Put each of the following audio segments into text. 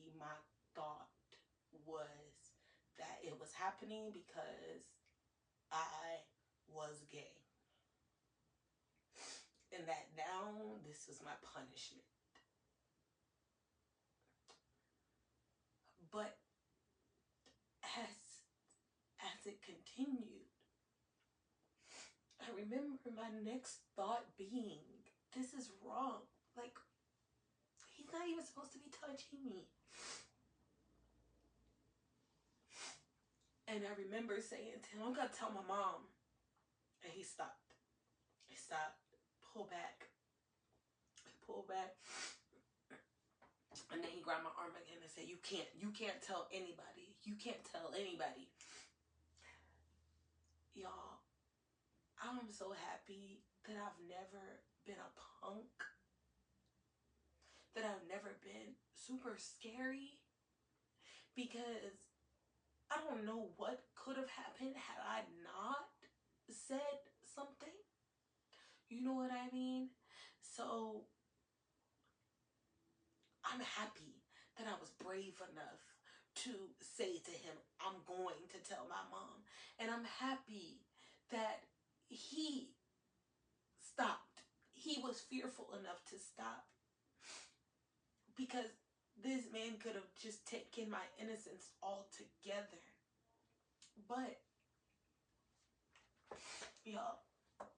maybe my thought was that it was happening because I was gay. And that now this was my punishment. But as it continued, I remember my next thought being, this is wrong. Like, he's not even supposed to be touching me. And I remember saying to him, I'm gonna tell my mom. And he stopped. He stopped. Pull back. Pull back. And then he grabbed my arm again and said, you can't tell anybody. You can't tell anybody. Y'all, I'm so happy that I've never been a punk. That I've never been super scary. Because I don't know what could have happened had I not said something. You know what I mean? So I'm happy that I was brave enough to say to him, I'm going to tell my mom. And I'm happy that he stopped. He was fearful enough to stop. Because this man could have just taken my innocence altogether. But, y'all,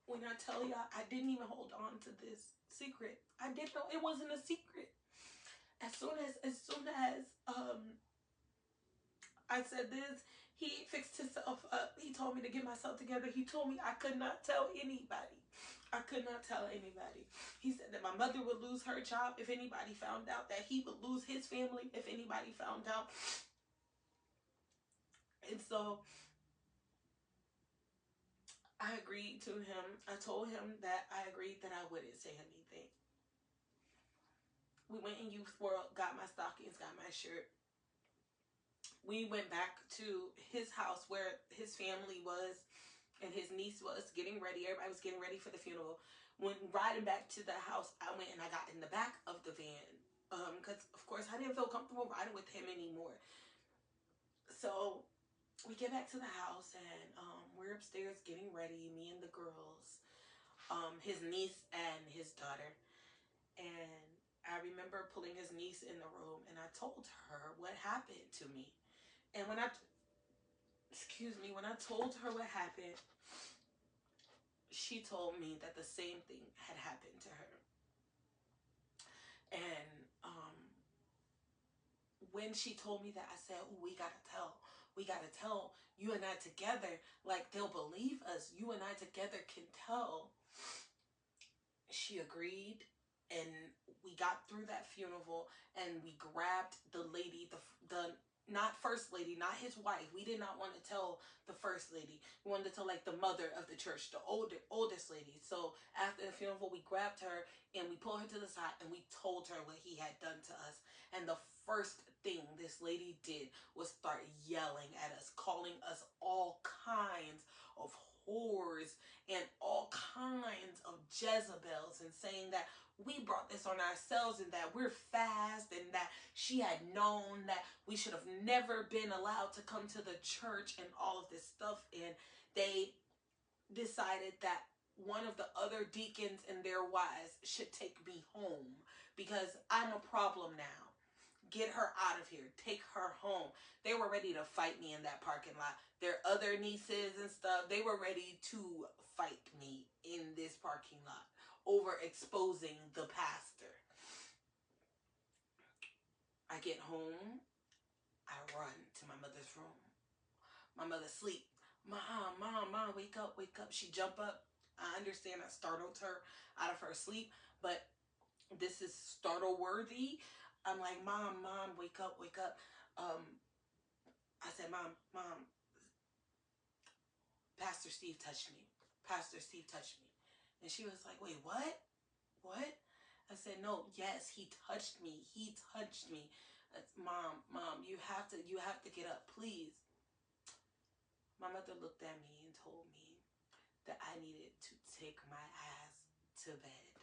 when I tell y'all, I didn't even hold on to this secret. I didn't know it wasn't a secret. As soon as I said this, he fixed himself up. He told me to get myself together. He told me I could not tell anybody. I could not tell anybody. He said that my mother would lose her job if anybody found out, that he would lose his family if anybody found out. And so I agreed to him. I told him that I agreed that I wouldn't say anything. We went in Youth World, got my stockings, got my shirt. We went back to his house where his family was and his niece was getting ready. Everybody was getting ready for the funeral. When riding back to the house, I went and I got in the back of the van. Because, of course, I didn't feel comfortable riding with him anymore. So we get back to the house and we're upstairs getting ready, me and the girls, his niece and his daughter. And I remember pulling his niece in the room and I told her what happened to me. And when I told her what happened, she told me that the same thing had happened to her. And when she told me that, I said, "Ooh, we gotta tell you and I together, like they'll believe us. You and I together can tell." She agreed, and we got through that funeral, and we grabbed the lady, the not first lady, not his wife. We did not want to tell the first lady. We wanted to tell like the mother of the church, the oldest lady. So after the funeral, we grabbed her and we pulled her to the side and we told her what he had done to us. And the first thing this lady did was start yelling at us, calling us all kinds of whores and all kinds of Jezebels, and saying that we brought this on ourselves and that we're fast, and that she had known that we should have never been allowed to come to the church and all of this stuff. And they decided that one of the other deacons and their wives should take me home because I'm a problem now. Get her out of here. Take her home. They were ready to fight me in that parking lot. Their other nieces and stuff, they were ready to fight me in this parking lot over exposing the pastor. I get home. I run to my mother's room. My mother sleep. Mom, wake up. She jump up. I understand I startled her out of her sleep, but this is startle worthy. I'm like, Mom, wake up. I said, Mom, Pastor Steve touched me. And she was like, wait, what? I said, no, yes, he touched me. Mom, you have to get up, please. My mother looked at me and told me that I needed to take my ass to bed.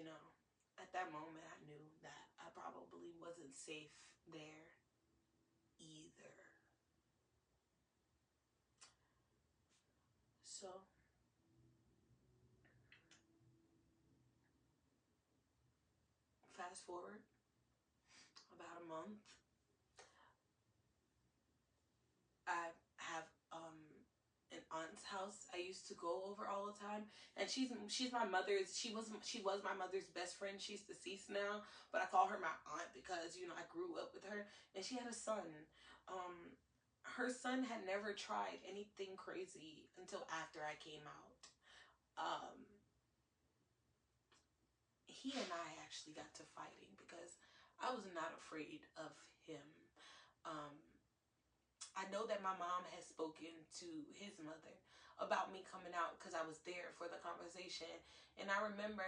you know, at that moment I knew that I probably wasn't safe there either. So fast forward about a month, I have an aunt's house I used to go over all the time, and she's my mother's. She was my mother's best friend. She's deceased now, but I call her my aunt because I grew up with her, and she had a son. Her son had never tried anything crazy until after I came out. Um, he and I actually got to fighting because I was not afraid of him. Um, I know that my mom has spoken to his mother about me coming out because I was there for the conversation. And I remember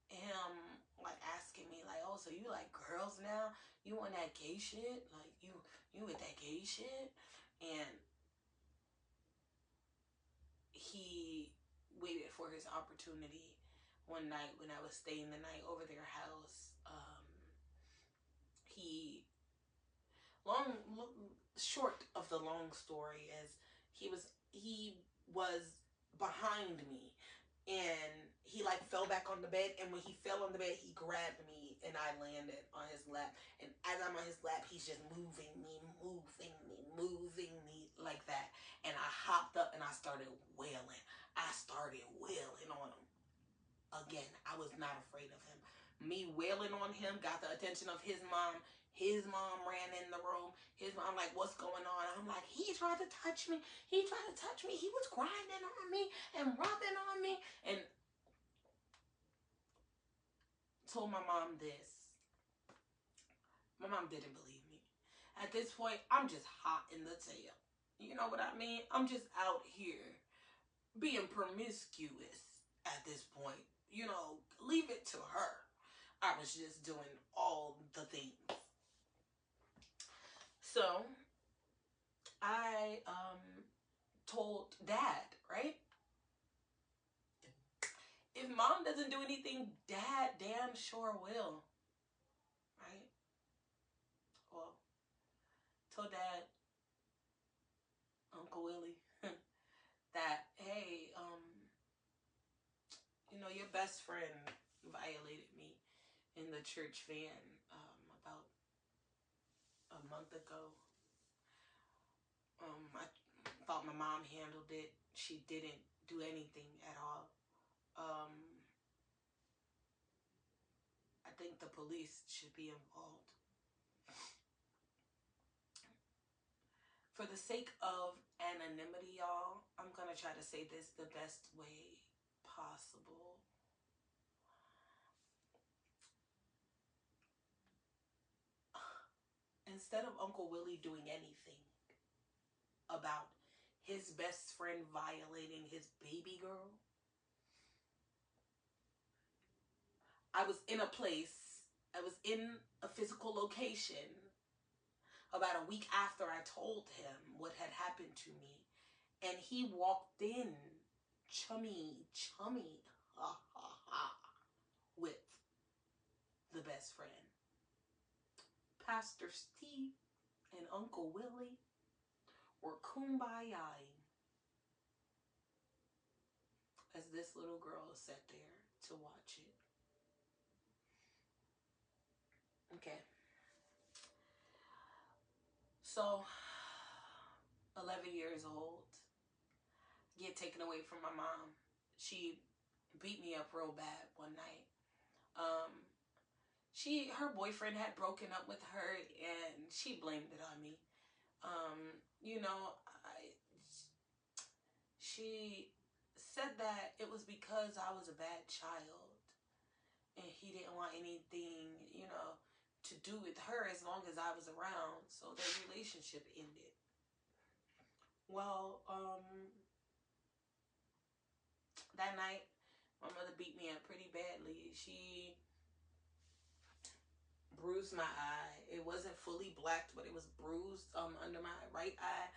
him like asking me like, "Oh, so you like girls now? You on that gay shit? Like you with that gay shit?" And he waited for his opportunity one night when I was staying the night over their house. He long short of the long story is he was behind me, and he like fell back on the bed, and when he fell on the bed he grabbed me and I landed on his lap, and as I'm on his lap he's just moving me like that, and I hopped up and I started wailing. On him again. I was not afraid of him. Me wailing on him got the attention of his mom. His mom ran in the room. His mom like, "What's going on?" I'm like, "He tried to touch me. He tried to touch me. He was grinding on me and rubbing on me." And told my mom this. My mom didn't believe me. At this point, I'm just hot in the tail. You know what I mean? I'm just out here being promiscuous at this point. Leave it to her. I was just doing all the things. So I told dad, right? If mom doesn't do anything, dad damn sure will. Right? Well, told dad, Uncle Willie, that, hey, your best friend violated me in the church van about a month ago. I thought my mom handled it. She didn't do anything at all. I think the police should be involved. For the sake of anonymity, y'all, I'm gonna try to say this the best way possible. Instead of Uncle Willie doing anything about his best friend violating his baby girl, I was in a physical location about a week after I told him what had happened to me. And he walked in chummy, ha ha ha, with the best friend. Pastor Steve and Uncle Willie were kumbayaing as this little girl sat there to watch it. Okay. So, 11 years old, get taken away from my mom. She beat me up real bad one night. Her boyfriend had broken up with her, and she blamed it on me. She said that it was because I was a bad child, and he didn't want anything, to do with her as long as I was around. So their relationship ended. Well, that night, my mother beat me up pretty badly. She bruised my eye. It wasn't fully blacked, but it was bruised under my right eye.